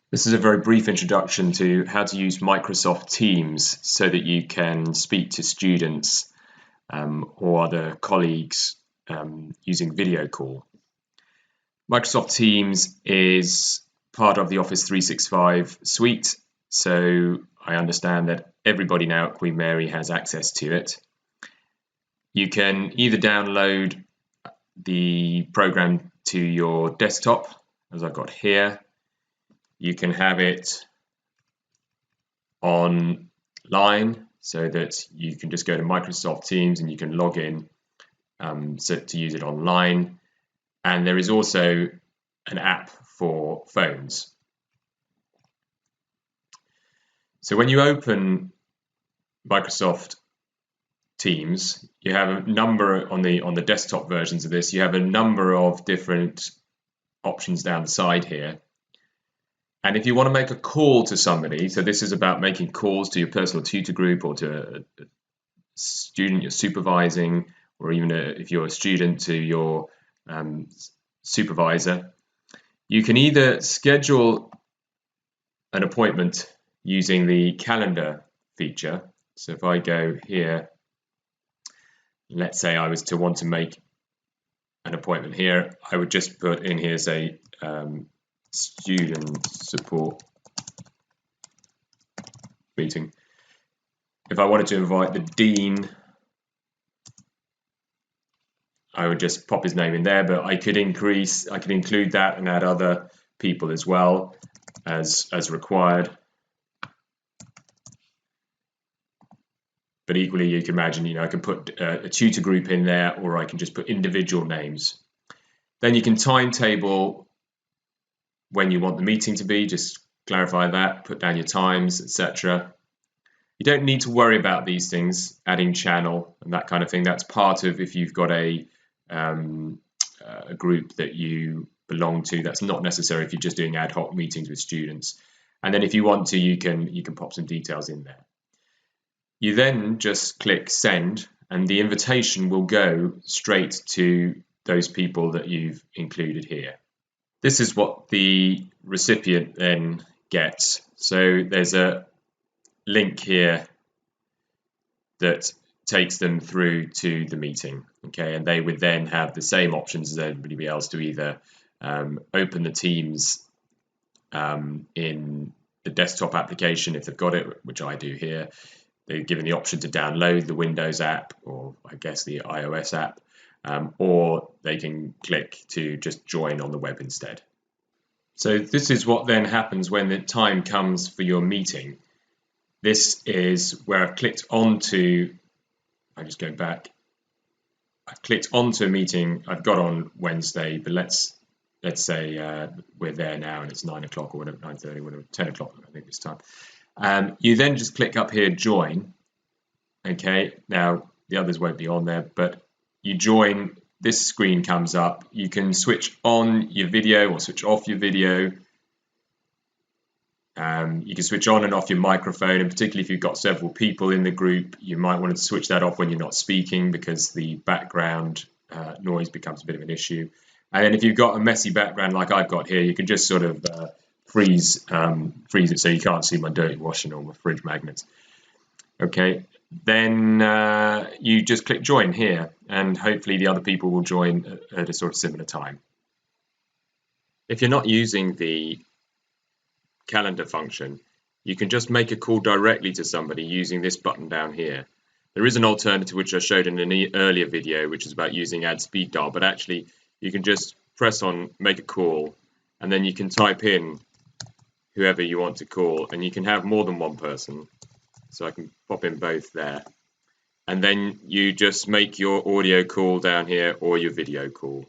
This is a very brief introduction to how to use Microsoft Teams so that you can speak to students or other colleagues using video call. Microsoft Teams is part of the Office 365 suite, so I understand that everybody now at Queen Mary has access to it. You can either download the program to your desktop, as I've got here. You can have it online so that you can just go to Microsoft Teams and you can log in to use it online. And there is also an app for phones. So when you open Microsoft Teams, you have a number on the desktop versions of this. You have a number of different options down the side here. And if you want to make a call to somebody, so this is about making calls to your personal tutor group or to a student you're supervising, or even if you're a student to your supervisor, you can either schedule an appointment using the calendar feature. So if I go here, let's say I was to want to make an appointment here, I would just put in here, say, student support meeting. If I wanted to invite the dean, I would just pop his name in there, but I could include that and add other people as well as required. But equally, you can imagine, I can put a tutor group in there, or I can just put individual names. Then you can timetable when you want the meeting to be, just clarify that, put down your times, etc. You don't need to worry about these things, adding channel and that kind of thing. That's part of if you've got a group that you belong to. That's not necessary if you're just doing ad hoc meetings with students. And then if you want to, you can pop some details in there. You then just click send, and the invitation will go straight to those people that you've included here. This is what the recipient then gets. So there's a link here that takes them through to the meeting, okay? And they would then have the same options as everybody else to either open the Teams in the desktop application if they've got it, which I do here. They're given the option to download the Windows app, or I guess the iOS app, or they can click to just join on the web instead. So this is what then happens when the time comes for your meeting. This is where I've clicked onto, I just go back, I've clicked onto a meeting I've got on Wednesday, but let's say we're there now and it's 9 o'clock or whatever, 9:30, whatever, 10 o'clock, I think this time. You then just click up here, join. Okay, now the others won't be on there, but you join, this screen comes up. You can switch on your video or switch off your video. You can switch on and off your microphone, and particularly if you've got several people in the group, you might want to switch that off when you're not speaking because the background noise becomes a bit of an issue. And then if you've got a messy background like I've got here, you can just sort of freeze it so you can't see my dirty washing or my fridge magnets. Okay, then you just click join here, and hopefully the other people will join at a sort of similar time. If you're not using the calendar function, you can just make a call directly to somebody using this button down here. There is an alternative which I showed in an earlier video, which is about using add speed dial, but actually you can just press on make a call, and then you can type in whoever you want to call, and you can have more than one person. So I can pop in both there. And then you just make your audio call down here or your video call.